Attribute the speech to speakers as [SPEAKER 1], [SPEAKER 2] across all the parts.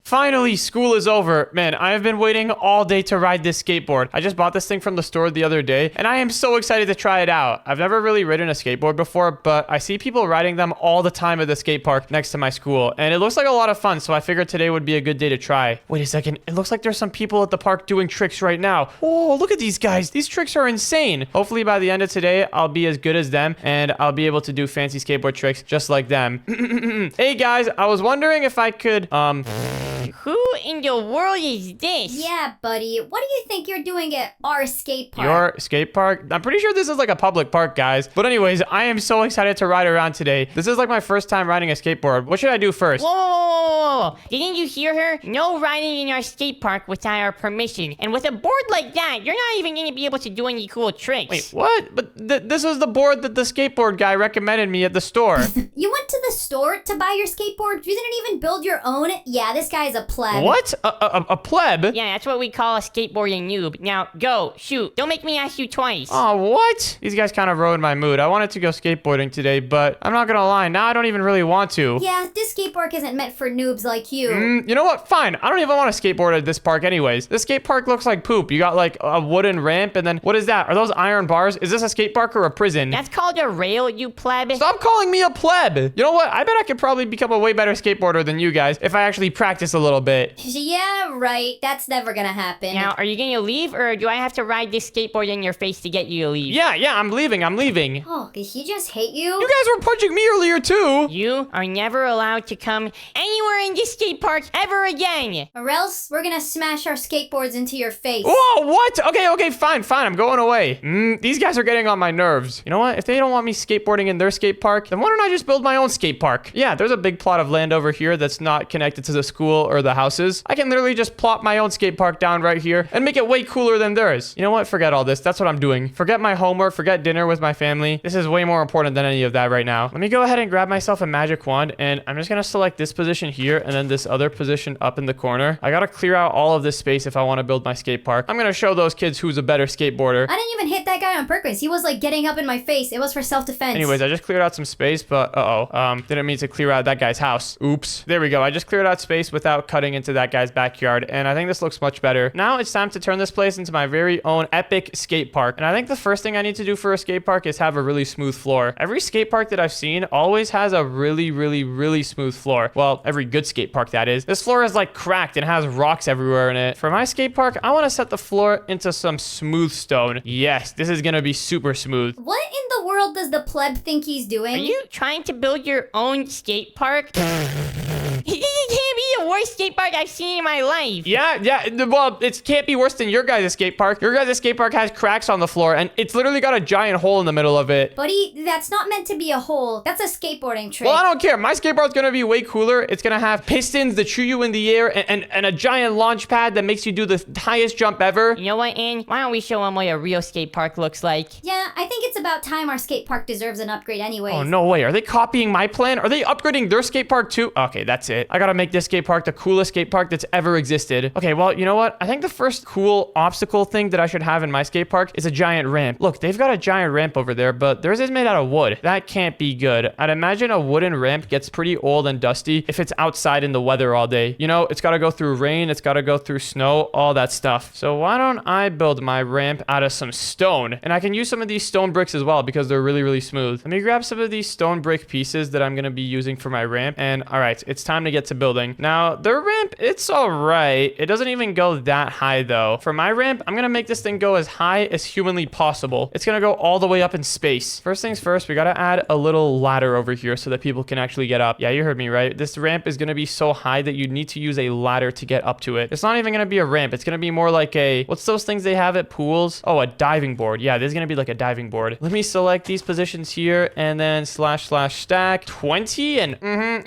[SPEAKER 1] Finally, school is over. Man, I have been waiting all day to ride this skateboard. I just bought this thing from the store the other day, and I am so excited to try it out. I've never really ridden a skateboard before, but I see people riding them all the time at the skate park next to my school, and it looks like a lot of fun, so I figured today would be a good day to try. Wait a second. It looks like there's some people at the park doing tricks right now. Oh, look at these guys. These tricks are insane. Hopefully by the end of today, I'll be as good as them, and I'll be able to do fancy skateboard tricks just like them. Hey guys, I was wondering if I could,
[SPEAKER 2] Who in the world is this?
[SPEAKER 3] Yeah, buddy. What do you think you're doing at our skate park?
[SPEAKER 1] Your skate park? I'm pretty sure this is like a public park, guys. But anyways, I am so excited to ride around today. This is like my first time riding a skateboard. What should I do first?
[SPEAKER 2] Whoa. Didn't you hear her? No riding in our skate park without our permission. And with a board like that, you're not even going to be able to do any cool tricks.
[SPEAKER 1] Wait, what? But this is the board that the skateboard guy recommended me at the store.
[SPEAKER 3] You went to the store to buy your skateboard? You didn't even build your own? Yeah, this guy's a pleb.
[SPEAKER 1] What? A pleb?
[SPEAKER 2] Yeah, that's what we call a skateboarding noob. Now, go. Shoot. Don't make me ask you twice.
[SPEAKER 1] Oh, what? These guys kind of ruined my mood. I wanted to go skateboarding today, but I'm not gonna lie, now I don't even really want to.
[SPEAKER 3] Yeah, this skate park isn't meant for noobs like you.
[SPEAKER 1] You know what? Fine. I don't even want to skateboard at this park anyways. This skate park looks like poop. You got like a wooden ramp, and then what is that? Are those iron bars? Is this a skate park or a prison?
[SPEAKER 2] That's called a rail, you pleb.
[SPEAKER 1] Stop calling me a pleb. You know what? I bet I could probably become a way better skateboarder than you guys if I actually practice a little bit.
[SPEAKER 3] Yeah, right. That's never gonna happen.
[SPEAKER 2] Now, are you going to leave, or do I have to ride this skateboard in your face to get you to leave?
[SPEAKER 1] Yeah, I'm leaving.
[SPEAKER 3] Oh, did he just hate you?
[SPEAKER 1] You guys were punching me earlier too.
[SPEAKER 2] You are never allowed to come anywhere in this skate park ever again.
[SPEAKER 3] Or else we're gonna smash our skateboards into your face.
[SPEAKER 1] Whoa, what? Okay, fine. I'm going away. These guys are getting on my nerves. You know what? If they don't want me skateboarding in their skate park, then why don't I just build my own skate park? Yeah, there's a big plot of land over here that's not connected to the school or the houses. I can literally just plop my own skate park down right here and make it way cooler than theirs. You know what? Forget all this. That's what I'm doing. Forget my homework. Forget dinner with my family. This is way more important than any of that right now. Let me go ahead and grab myself a magic wand, and I'm just gonna select this position here and then this other position up in the corner. I gotta clear out all of this space if I want to build my skate park. I'm gonna show those kids who's a better skateboarder.
[SPEAKER 3] I didn't even hit that guy on purpose. He was like getting up in my face. It was for self-defense.
[SPEAKER 1] Anyways, I just cleared out some space, but didn't mean to clear out that guy's house. Oops. There we go. I just cleared out space without cutting into that guy's backyard, and I think this looks much better. Now it's time to turn this place into my very own epic skate park. And I think the first thing I need to do for a skate park is have a really smooth floor. Every skate park that I've seen always has a really smooth floor. Well, every good skate park, that is. This floor is like cracked and has rocks everywhere in it. For my skate park, I want to set the floor into some smooth stone. Yes, this is gonna be super smooth.
[SPEAKER 3] What in the world does the pleb think he's doing?
[SPEAKER 2] Are you trying to build your own skate park? This can't be the worst skate park I've seen in my life.
[SPEAKER 1] Yeah. Well, it can't be worse than your guys' skate park. Your guys' skate park has cracks on the floor, and it's literally got a giant hole in the middle of it.
[SPEAKER 3] Buddy, that's not meant to be a hole. That's a skateboarding trick.
[SPEAKER 1] Well, I don't care. My skateboard's gonna be way cooler. It's gonna have pistons that shoot you in the air and a giant launch pad that makes you do the highest jump ever.
[SPEAKER 2] You know what, Ann? Why don't we show them what a real skate park looks like?
[SPEAKER 3] Yeah, I think it's about time our skate park deserves an upgrade anyways.
[SPEAKER 1] Oh, no way. Are they copying my plan? Are they upgrading their skate park too? Okay, that's it. I gotta make this skate park the coolest skate park that's ever existed. Okay, well, you know what? I think the first cool obstacle thing that I should have in my skate park is a giant ramp. Look, they've got a giant ramp over there, but theirs is made out of wood. That can't be good. I'd imagine a wooden ramp gets pretty old and dusty if it's outside in the weather all day. You know, it's gotta go through rain, it's gotta go through snow, all that stuff. So why don't I build my ramp out of some stone? And I can use some of these stone bricks as well because they're really smooth. Let me grab some of these stone brick pieces that I'm gonna be using for my ramp. And all right, it's time to get to building. Now, their ramp, it's all right. It doesn't even go that high though. For my ramp, I'm gonna make this thing go as high as humanly possible. It's gonna go all the way up in space. First things first, we gotta add a little ladder over here so that people can actually get up. Yeah, you heard me right. This ramp is gonna be so high that you need to use a ladder to get up to it. It's not even gonna be a ramp. It's gonna be more like a, what's those things they have at pools? Oh, a diving board. Yeah, this is gonna be like a diving board. Let me select these positions here and then / stack 20 and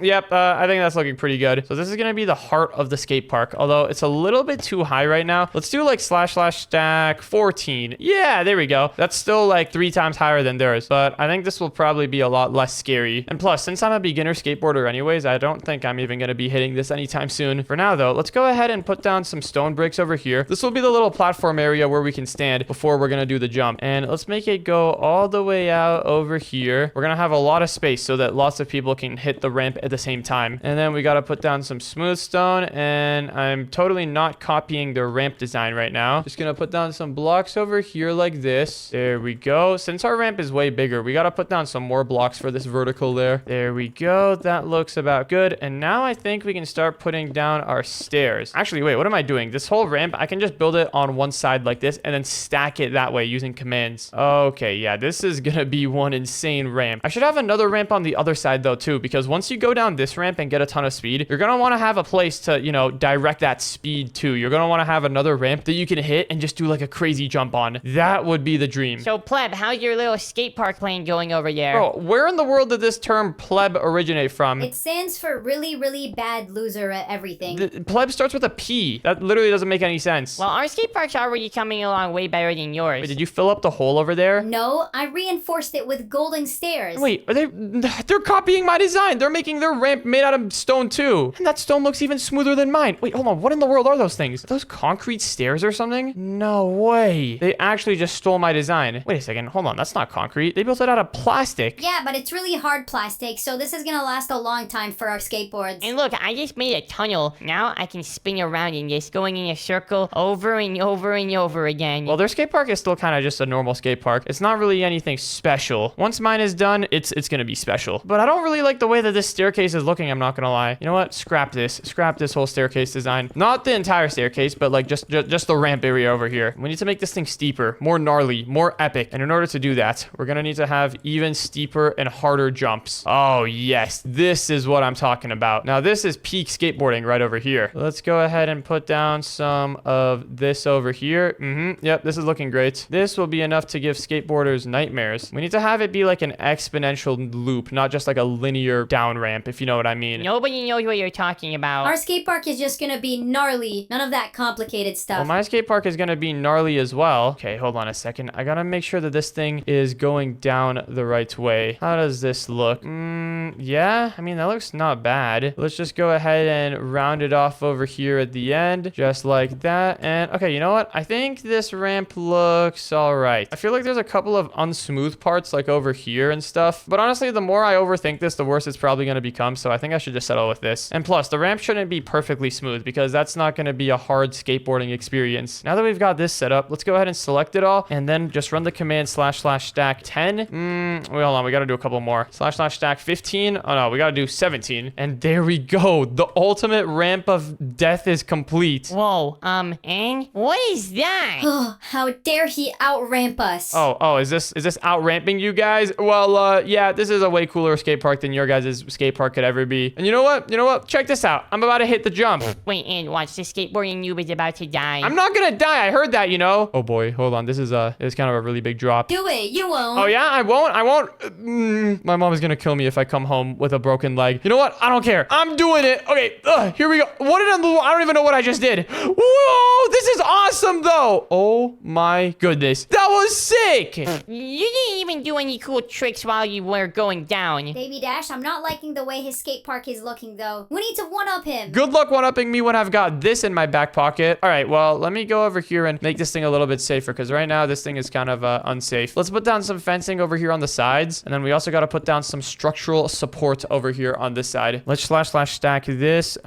[SPEAKER 1] yep, I think that's looking pretty good. So this is gonna be the heart of the skate park, although it's a little bit too high right now. Let's do like / stack 14. Yeah, there we go. That's still like 3 times higher than theirs, but I think this will probably be a lot less scary. And plus, since I'm a beginner skateboarder anyways, I don't think I'm even gonna be hitting this anytime soon. For now though, let's go ahead and put down some stone bricks over here. This will be the little platform area where we can stand before we're gonna do the jump. And let's make it go all the way out over here. We're gonna have a lot of space so that lots of people can hit the ramp at the same time. And then we gotta put down some smooth smooth stone, and I'm totally not copying the ramp design right now. Just gonna put down some blocks over here like this. There we go. Since our ramp is way bigger, we gotta put down some more blocks for this vertical there. There we go. That looks about good. And now I think we can start putting down our stairs. Actually, wait, what am I doing? This whole ramp, I can just build it on one side like this and then stack it that way using commands. Okay, yeah, this is gonna be one insane ramp. I should have another ramp on the other side though too, because once you go down this ramp and get a ton of speed, you're gonna wanna have a place to, you know, direct that speed to. You're gonna wanna have another ramp that you can hit and just do like a crazy jump on. That would be the dream.
[SPEAKER 2] So, Pleb, how's your little skate park plan going over there?
[SPEAKER 1] Bro, where in the world did this term pleb originate from?
[SPEAKER 3] It stands for really, really bad loser at everything.
[SPEAKER 1] Pleb starts with a P. That literally doesn't make any sense.
[SPEAKER 2] Well, our skate park's already coming along way better than yours.
[SPEAKER 1] Wait, did you fill up the hole over there?
[SPEAKER 3] No, I reinforced it with golden stairs.
[SPEAKER 1] Wait, they're copying my design. They're making their ramp made out of stone too. And that stone looks even smoother than mine. Wait, hold on. What in the world are those things? Are those concrete stairs or something? No way. They actually just stole my design. Wait a second. Hold on. That's not concrete. They built it out of plastic.
[SPEAKER 3] Yeah, but it's really hard plastic, so this is gonna last a long time for our skateboards.
[SPEAKER 2] And look, I just made a tunnel. Now I can spin around in this, going in a circle over and over and over again.
[SPEAKER 1] Well, their skate park is still kind of just a normal skate park. It's not really anything special. Once mine is done, it's gonna be special. But I don't really like the way that this staircase is looking, I'm not gonna lie. You know what? Scrap this. Scrap this whole staircase design. Not the entire staircase, but like just the ramp area over here. We need to make this thing steeper, more gnarly, more epic. And in order to do that, we're gonna need to have even steeper and harder jumps. Oh yes, this is what I'm talking about. Now this is peak skateboarding right over here. Let's go ahead and put down some of this over here. Yep, this is looking great. This will be enough to give skateboarders nightmares. We need to have it be like an exponential loop, not just like a linear down ramp, if you know what I mean.
[SPEAKER 2] Nobody knows what you're talking about.
[SPEAKER 3] Our skate park is just gonna be gnarly. None of that complicated stuff.
[SPEAKER 1] Well, my skate park is gonna be gnarly as well. Okay, hold on a second. I gotta make sure that this thing is going down the right way. How does this look? Yeah, I mean, that looks not bad. Let's just go ahead and round it off over here at the end, just like that. And okay, you know what? I think this ramp looks all right. I feel like there's a couple of unsmooth parts like over here and stuff. But honestly, the more I overthink this, the worse it's probably gonna become. So I think I should just settle with this. And plus, the ramp shouldn't be perfectly smooth because that's not gonna be a hard skateboarding experience. Now that we've got this set up, let's go ahead and select it all and then just run the command //stack 10. Wait, hold on. We gotta do a couple more. //stack 15. Oh no, we gotta do 17. And there we go. The ultimate ramp of death is complete.
[SPEAKER 2] Whoa, and what is that?
[SPEAKER 3] Oh, how dare he outramp us?
[SPEAKER 1] Oh, is this outramping you guys? Well, yeah, this is a way cooler skate park than your guys' skate park could ever be. And you know what? Check this out. I'm about to hit the jump.
[SPEAKER 2] Wait, and watch, the skateboarding noob is about to die.
[SPEAKER 1] I'm not gonna die. I heard that, you know. Oh boy, hold on. This is kind of a really big drop.
[SPEAKER 3] Do it. You won't.
[SPEAKER 1] Oh yeah, I won't. My mom is gonna kill me if I come home with a broken leg. You know what? I don't care. I'm doing it. Okay, here we go. I don't even know what I just did. Whoa, this is awesome though. Oh my goodness, that was sick.
[SPEAKER 2] You didn't even do any cool tricks while you were going down.
[SPEAKER 3] Baby Dash, I'm not liking the way his skate park is looking though. We need to one-up him.
[SPEAKER 1] Good luck one-upping me when I've got this in my back pocket. All right, well, let me go over here and make this thing a little bit safer because right now this thing is kind of unsafe. Let's put down some fencing over here on the sides, and then we also got to put down some structural support over here on this side. Let's //stack this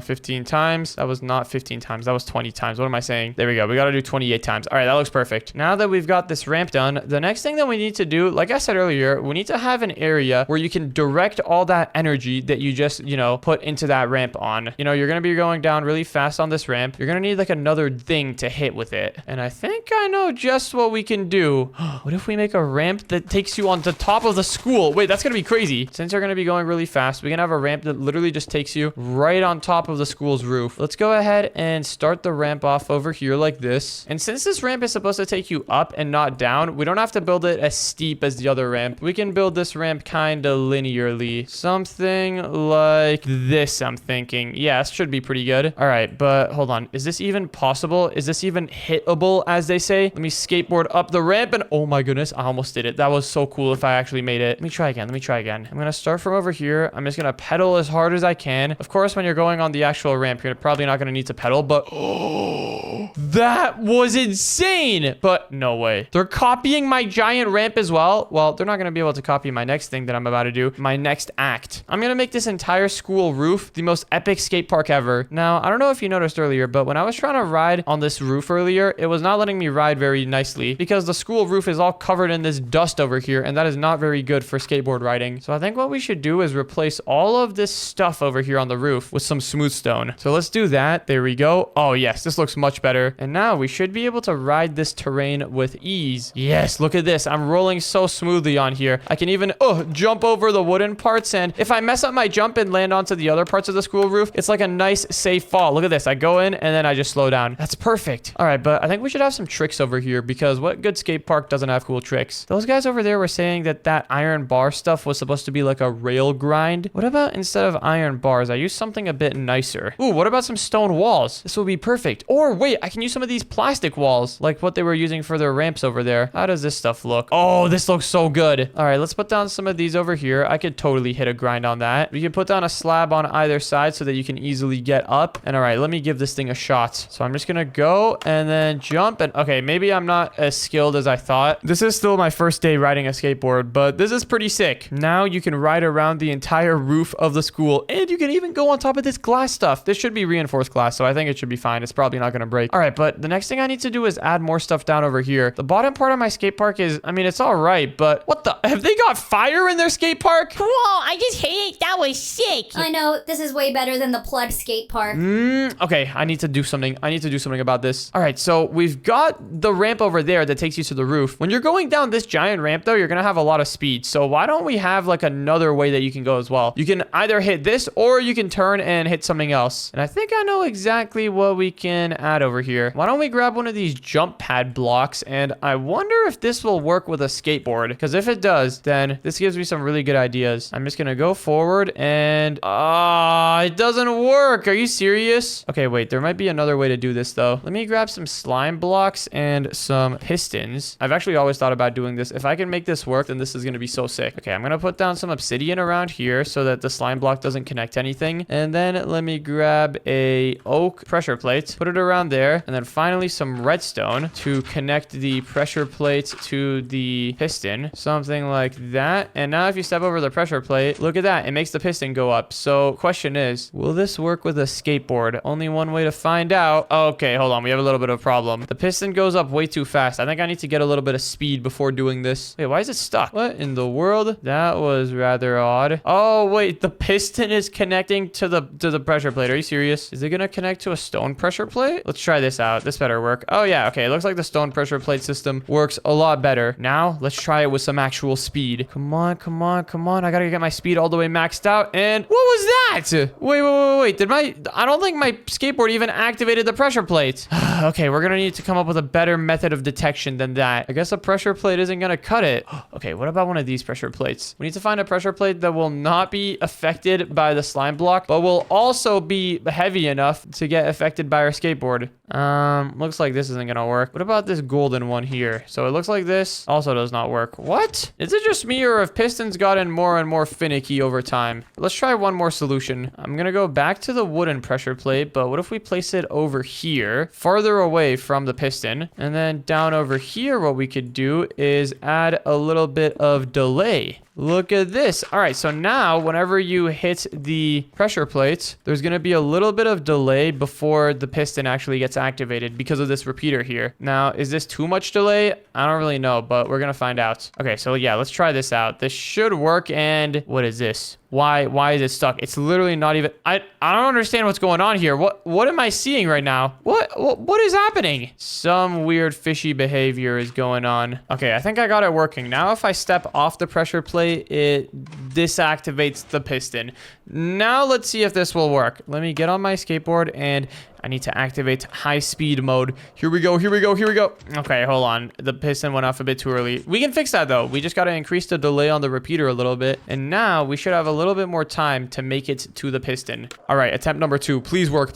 [SPEAKER 1] 15 times. That was not 15 times. That was 20 times. What am I saying? There we go. We got to do 28 times. All right, that looks perfect. Now that we've got this ramp done, the next thing that we need to do, like I said earlier, we need to have an area where you can direct all that energy that you just, put into that ramp on. You're going to be going down really fast on this ramp. You're going to need like another thing to hit with it. And I think I know just what we can do. What if we make a ramp that takes you on the top of the school? Wait, that's going to be crazy. Since you're going to be going really fast, we can have a ramp that literally just takes you right on top of the school's roof. Let's go ahead and start the ramp off over here like this. And since this ramp is supposed to take you up and not down, we don't have to build it as steep as the other ramp. We can build this ramp kind of linearly. Something like this, I'm thinking. Yeah, this should be pretty good. All right, but hold on. Is this even possible? Is this even hittable, as they say? Let me skateboard up the ramp and oh my goodness, I almost did it. That was so cool if I actually made it. Let me try again. I'm gonna start from over here. I'm just gonna pedal as hard as I can. Of course, when you're going on the actual ramp, you're probably not gonna need to pedal, but oh, that was insane. But no way. They're copying my giant ramp as well. Well, they're not gonna be able to copy my next thing that I'm about to do, my next act. I'm gonna make this entire school roof roof, the most epic skate park ever. Now, I don't know if you noticed earlier, but when I was trying to ride on this roof earlier, it was not letting me ride very nicely because the school roof is all covered in this dust over here, and that is not very good for skateboard riding. So I think what we should do is replace all of this stuff over here on the roof with some smooth stone. So let's do that. There we go. Oh yes, this looks much better. And now we should be able to ride this terrain with ease. Yes, look at this. I'm rolling so smoothly on here. I can even jump over the wooden parts, and if I mess up my jump and land onto the other parts of the school roof, it's like a nice safe fall. Look at this. I go in and then I just slow down. That's perfect. All right, but I think we should have some tricks over here because what good skate park doesn't have cool tricks? Those guys over there were saying that iron bar stuff was supposed to be like a rail grind. What about instead of iron bars, I use something a bit nicer? Ooh, what about some stone walls? This will be perfect. Or wait, I can use some of these plastic walls like what they were using for their ramps over there. How does this stuff look? Oh, this looks so good. All right, let's put down some of these over here. I could totally hit a grind on that. We can put down a slab on either side so that you can easily get up. And all right, let me give this thing a shot. So I'm just gonna go and then jump. And okay, maybe I'm not as skilled as I thought. This is still my first day riding a skateboard, but this is pretty sick. Now you can ride around the entire roof of the school, and you can even go on top of this glass stuff. This should be reinforced glass, so I think it should be fine. It's probably not gonna break. All right, but the next thing I need to do is add more stuff down over here. The bottom part of my skate park is, I mean, it's all right, but what the? Have they got fire in their skate park?
[SPEAKER 2] Whoa, I just hate it. That was sick.
[SPEAKER 3] I know, this is way better than the pleb skate park.
[SPEAKER 1] Okay, I need to do something. I need to do something about this. All right, so we've got the ramp over there that takes you to the roof. When you're going down this giant ramp, though, you're gonna have a lot of speed. So why don't we have like another way that you can go as well? You can either hit this or you can turn and hit something else. And I think I know exactly what we can add over here. Why don't we grab one of these jump pad blocks? And I wonder if this will work with a skateboard. Because if it does, then this gives me some really good ideas. I'm just gonna go forward and it doesn't work. Are you serious? Okay, wait, there might be another way to do this though. Let me grab some slime blocks and some pistons. I've actually always thought about doing this. If I can make this work, then this is gonna be so sick. Okay, I'm gonna put down some obsidian around here so that the slime block doesn't connect to anything. And then let me grab a oak pressure plate, put it around there, and then finally some redstone to connect the pressure plate to the piston. Something like that. And now if you step over the pressure plate, look at that. It makes the piston go up. So question is, will this work with a skateboard? Only one way to find out. Okay, hold on. We have a little bit of a problem. The piston goes up way too fast. I think I need to get a little bit of speed before doing this. Wait, why is it stuck? What in the world? That was rather odd. Oh, wait. The piston is connecting to the pressure plate. Are you serious? Is it going to connect to a stone pressure plate? Let's try this out. This better work. Oh, yeah. Okay. It looks like the stone pressure plate system works a lot better. Now, let's try it with some actual speed. Come on, come on, come on. I got to get my speed all the way maxed out. And what was that? Wait. I don't think my skateboard even activated the pressure plate. Okay, we're going to need to come up with a better method of detection than that. I guess a pressure plate isn't going to cut it. Okay, what about one of these pressure plates? We need to find a pressure plate that will not be affected by the slime block, but will also be heavy enough to get affected by our skateboard. Looks like this isn't gonna work. What about this golden one here? So it looks like this also does not work. What? Is it just me, or have pistons gotten more and more finicky over time? Let's try one more solution. I'm gonna go back to the wooden pressure plate, but what if we place it over here, farther away from the piston? And then down over here, what we could do is add a little bit of delay. Look at this. All right, so now whenever you hit the pressure plates, there's going to be a little bit of delay before the piston actually gets activated because of this repeater here. Now, is this too much delay? I don't really know, but we're going to find out. Okay, so yeah, let's try this out. This should work. And what is this? Why is it stuck? It's literally not even... I don't understand what's going on here. What am I seeing right now? What is happening? Some weird fishy behavior is going on. Okay, I think I got it working. Now if I step off the pressure plate, it disactivates the piston. Now let's see if this will work. Let me get on my skateboard and I need to activate high speed mode. Here we go. Okay, hold on. The piston went off a bit too early. We can fix that though. We just got to increase the delay on the repeater a little bit. And now we should have a little bit more time to make it to the piston. All right, attempt number 2. Please work.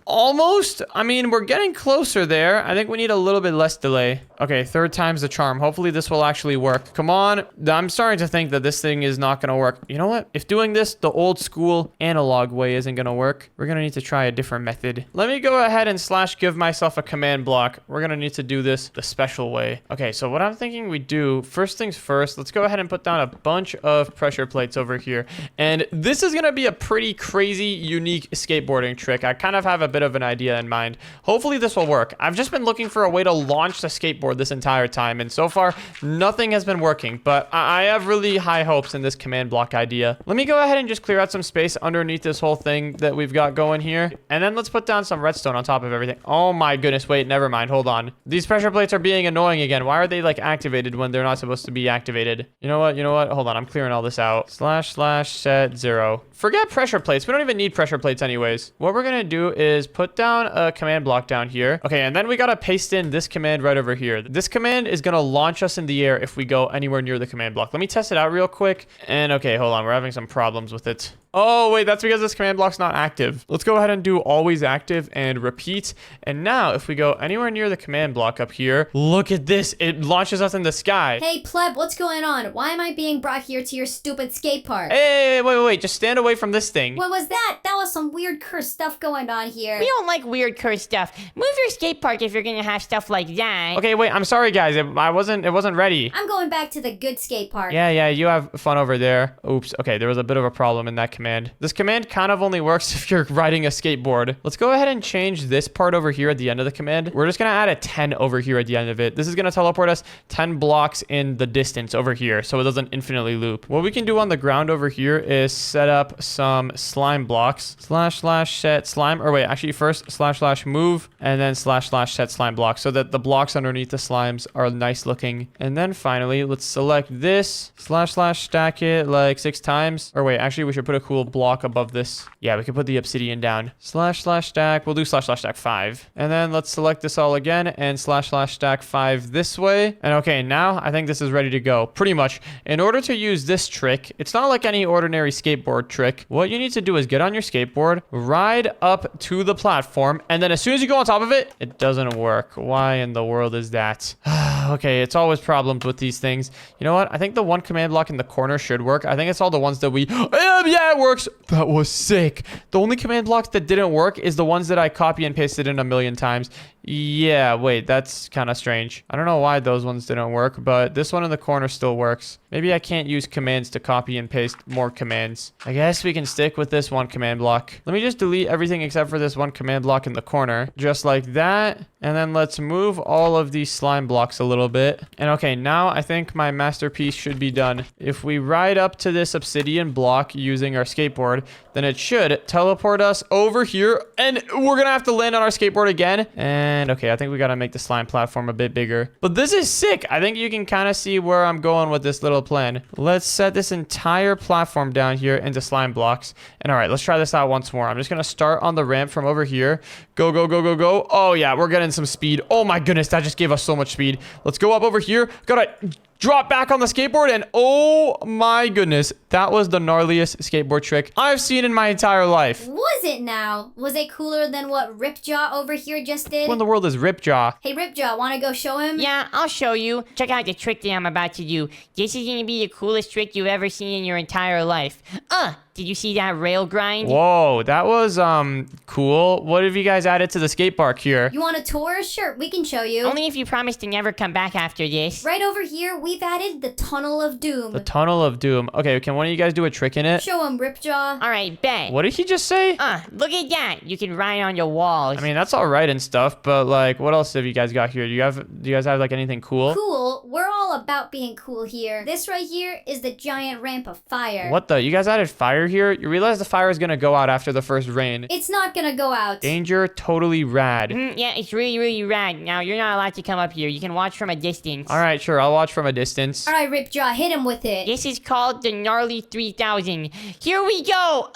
[SPEAKER 1] Almost. I mean, we're getting closer there. I think we need a little bit less delay. Okay, 3rd time's the charm. Hopefully this will actually work. Come on. I'm starting to think that this thing is not going to work. You know what? If doing this the old school analog way isn't going to work, we're going to need to try a different method. stupid. Let me go ahead and give myself a command block. We're gonna need to do this the special way. Okay, so what I'm thinking we do, first things first, let's go ahead and put down a bunch of pressure plates over here. And this is gonna be a pretty crazy, unique skateboarding trick. I kind of have a bit of an idea in mind. Hopefully this will work. I've just been looking for a way to launch the skateboard this entire time, and so far, nothing has been working, but I have really high hopes in this command block idea. Let me go ahead and just clear out some space underneath this whole thing that we've got going here. And then let's put down some redstone on top of everything. Oh my goodness, wait, never mind, hold on. These pressure plates are being annoying again. Why are they like activated when they're not supposed to be activated? You know what, hold on, I'm clearing all this out. / set 0. Forget pressure plates, we don't even need pressure plates anyways. What we're gonna do is put down a command block down here. Okay, and then we gotta paste in this command right over here. This command is gonna launch us in the air if we go anywhere near the command block. Let me test it out real quick. And okay, hold on, we're having some problems with it. Oh, wait, that's because this command block's not active. Let's go ahead and do always active and repeat. And now, if we go anywhere near the command block up here, look at this. It launches us in the sky.
[SPEAKER 3] Hey, pleb, what's going on? Why am I being brought here to your stupid skate park?
[SPEAKER 1] Hey, wait. Just stand away from this thing.
[SPEAKER 3] What was that? That was some weird cursed stuff going on here.
[SPEAKER 2] We don't like weird cursed stuff. Move your skate park if you're gonna have stuff like that.
[SPEAKER 1] Okay, wait, I'm sorry, guys. It wasn't ready.
[SPEAKER 3] I'm going back to the good skate park.
[SPEAKER 1] Yeah, you have fun over there. Oops, okay, there was a bit of a problem in that command. This command kind of only works if you're riding a skateboard. Let's go ahead and change this part over here at the end of the command. We're just gonna add a 10 over here at the end of it. This is gonna teleport us 10 blocks in the distance over here, so it doesn't infinitely loop. What we can do on the ground over here is set up some slime blocks. / set slime, or wait, actually first / move, and then / set slime blocks, so that the blocks underneath the slimes are nice looking. And then finally, let's select this, / stack it like 6 times. Or wait, actually we should put a cool block above this. Yeah, we can put the obsidian down. / stack, we'll do / stack 5. And then let's select this all again and / stack 5 this way. And okay, now I think this is ready to go. Pretty much. In order to use this trick, it's not like any ordinary skateboard trick. What you need to do is get on your skateboard, ride up to the platform, and then as soon as you go on top of it, it doesn't work. Why in the world is that? Okay, it's always problems with these things. You know what? I think the one command block in the corner should work. I think it's all the ones that we... yeah, it works! That was sick. The only command blocks that didn't work is the ones that I copy and pasted in a million times. Yeah, wait, that's kind of strange. I don't know why those ones didn't work, but this one in the corner still works. Maybe I can't use commands to copy and paste more commands. I guess we can stick with this one command block. Let me just delete everything except for this one command block in the corner. Just like that. And then let's move all of these slime blocks a little bit. And okay, now I think my masterpiece should be done. If we ride up to this obsidian block using our skateboard, then it should teleport us over here. And we're gonna have to land on our skateboard again. And okay, I think we gotta make the slime platform a bit bigger. But this is sick. I think you can kind of see where I'm going with this little plan. Let's set this entire platform down here into slime blocks. And all right, let's try this out once more. I'm just gonna start on the ramp from over here. Go. Oh yeah, we're getting some speed. Oh my goodness, that just gave us so much speed. Let's go up over here. Gotta drop back on the skateboard, and oh my goodness, that was the gnarliest skateboard trick I've seen in my entire life.
[SPEAKER 3] Was it now? Was it cooler than what Ripjaw over here just did?
[SPEAKER 1] What in the world is Ripjaw?
[SPEAKER 3] Hey, Ripjaw, wanna go show him?
[SPEAKER 2] Yeah, I'll show you. Check out the trick that I'm about to do. This is gonna be the coolest trick you've ever seen in your entire life. Did you see that rail grind?
[SPEAKER 1] Whoa, that was cool. What have you guys added to the skate park here?
[SPEAKER 3] You want a tour? Sure, we can show you.
[SPEAKER 2] Only if you promise to never come back after this.
[SPEAKER 3] Right over here, we've added the Tunnel of Doom.
[SPEAKER 1] The Tunnel of Doom. Okay, can one of you guys do a trick in it?
[SPEAKER 3] Show him, Ripjaw.
[SPEAKER 2] All right, bet.
[SPEAKER 1] What did he just say?
[SPEAKER 2] Look at that. You can ride on your walls.
[SPEAKER 1] I mean, that's all right and stuff, but like, what else have you guys got here? Do you guys have like anything cool?
[SPEAKER 3] Cool. We're all about being cool here. This right here is the giant ramp of fire.
[SPEAKER 1] What the? You guys added fire here? You realize the fire is gonna go out after the first rain.
[SPEAKER 3] It's not gonna go out.
[SPEAKER 1] Danger, totally rad.
[SPEAKER 2] Yeah, it's really, really rad. Now, you're not allowed to come up here. You can watch from a distance.
[SPEAKER 1] All right, sure. I'll watch from a distance.
[SPEAKER 3] All right, Ripjaw, hit him with it.
[SPEAKER 2] This is called the Gnarly 3000. Here we go.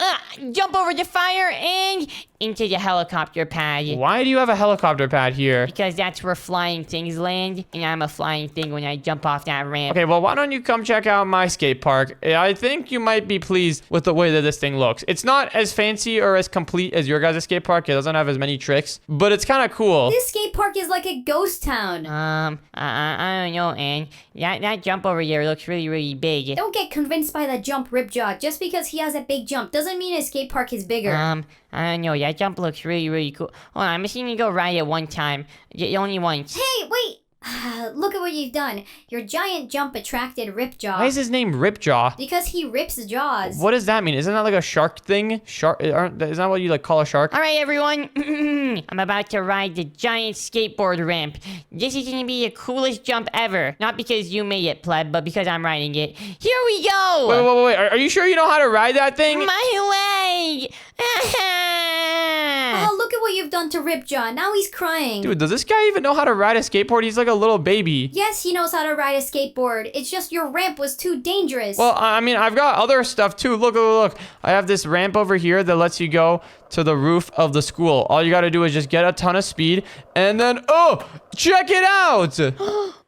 [SPEAKER 2] Jump over the fire and into the helicopter pad.
[SPEAKER 1] Why do you have a helicopter pad here?
[SPEAKER 2] Because that's where flying things land, and I'm a flying thing when I jump off that ramp.
[SPEAKER 1] Okay, well, why don't you come check out my skate park? I think you might be pleased with the way that this thing looks. It's not as fancy or as complete as your guys' skate park. It doesn't have as many tricks, but it's kind of cool.
[SPEAKER 3] This skate park is like a ghost town.
[SPEAKER 2] I don't know, Ann. That jump over there looks really, really big.
[SPEAKER 3] Don't get convinced by the jump, Ripjaw. Just because he has a big jump doesn't mean his skate park is bigger.
[SPEAKER 2] I don't know. That jump looks really, really cool. Hold on, I'm just gonna go ride it one time. Only once.
[SPEAKER 3] Hey, wait. Look at what you've done. Your giant jump attracted Ripjaw.
[SPEAKER 1] Why is his name Ripjaw?
[SPEAKER 3] Because he rips jaws.
[SPEAKER 1] What does that mean? Isn't that like a shark thing? Isn't that what you like call a shark?
[SPEAKER 2] All right, everyone. I'm about to ride the giant skateboard ramp. This is gonna be the coolest jump ever. Not because you made it, pleb, but because I'm riding it. Here we go.
[SPEAKER 1] Wait. Are you sure you know how to ride that thing?
[SPEAKER 2] My leg.
[SPEAKER 3] Oh, look at what you've done to Ripjaw. Now he's crying.
[SPEAKER 1] Dude, does this guy even know how to ride a skateboard? He's like a little baby.
[SPEAKER 3] Yes, he knows how to ride a skateboard. It's just your ramp was too dangerous.
[SPEAKER 1] Well, I mean, I've got other stuff too. Look. I have this ramp over here that lets you go to the roof of the school. All you gotta do is just get a ton of speed and then, oh, check it out.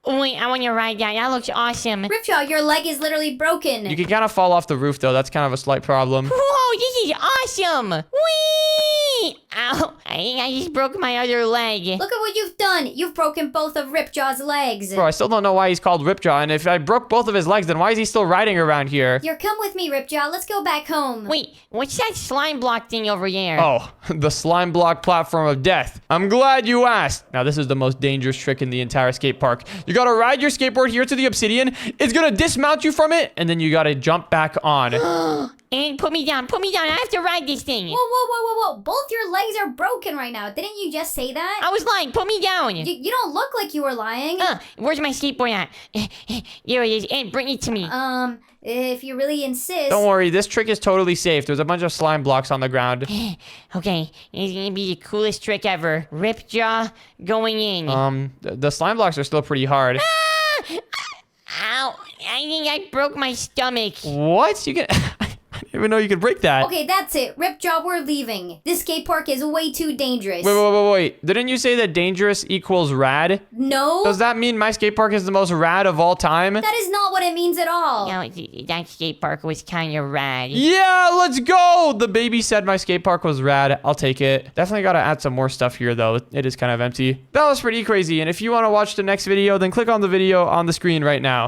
[SPEAKER 2] Wait, I want to ride that. That looks awesome.
[SPEAKER 3] Ripjaw, your leg is literally broken.
[SPEAKER 1] You can kind of fall off the roof though. That's kind of a slight problem.
[SPEAKER 2] Whoa, this is awesome. Whee! Ow, I think I just broke my other leg.
[SPEAKER 3] Look at what you've done. You've broken both of Ripjaw's legs.
[SPEAKER 1] Bro, I still don't know why he's called Ripjaw. And if I broke both of his legs, then why is he still riding around here?
[SPEAKER 3] Here, come with me, Ripjaw. Let's go back home.
[SPEAKER 2] Wait, what's that slime block thing over there?
[SPEAKER 1] Oh, the slime block platform of death. I'm glad you asked. Now, this is the most dangerous trick in the entire skate park. You gotta ride your skateboard here to the obsidian. It's gonna dismount you from it, and then you gotta jump back on.
[SPEAKER 2] And put me down. I have to ride this thing.
[SPEAKER 3] Whoa. Both your legs are broken right now. Didn't you just say that?
[SPEAKER 2] I was lying. Put me down.
[SPEAKER 3] You don't look like you were lying.
[SPEAKER 2] Where's my skateboard at? There it is. And bring it to me.
[SPEAKER 3] If you really insist.
[SPEAKER 1] Don't worry, this trick is totally safe. There's a bunch of slime blocks on the ground.
[SPEAKER 2] Okay, it's gonna be the coolest trick ever. Ripjaw going in.
[SPEAKER 1] The slime blocks are still pretty hard.
[SPEAKER 2] Ow! I think I broke my stomach.
[SPEAKER 1] What? You can... I didn't even know you could break that.
[SPEAKER 3] Okay, that's it. Ripjaw, we're leaving. This skate park is way too dangerous.
[SPEAKER 1] Wait. Didn't you say that dangerous equals rad?
[SPEAKER 3] No.
[SPEAKER 1] Does that mean my skate park is the most rad of all time?
[SPEAKER 3] That is not what it means at all.
[SPEAKER 2] No, that skate park was kind of rad.
[SPEAKER 1] Yeah, let's go! The baby said my skate park was rad. I'll take it. Definitely gotta add some more stuff here, though. It is kind of empty. That was pretty crazy, and if you want to watch the next video, then click on the video on the screen right now.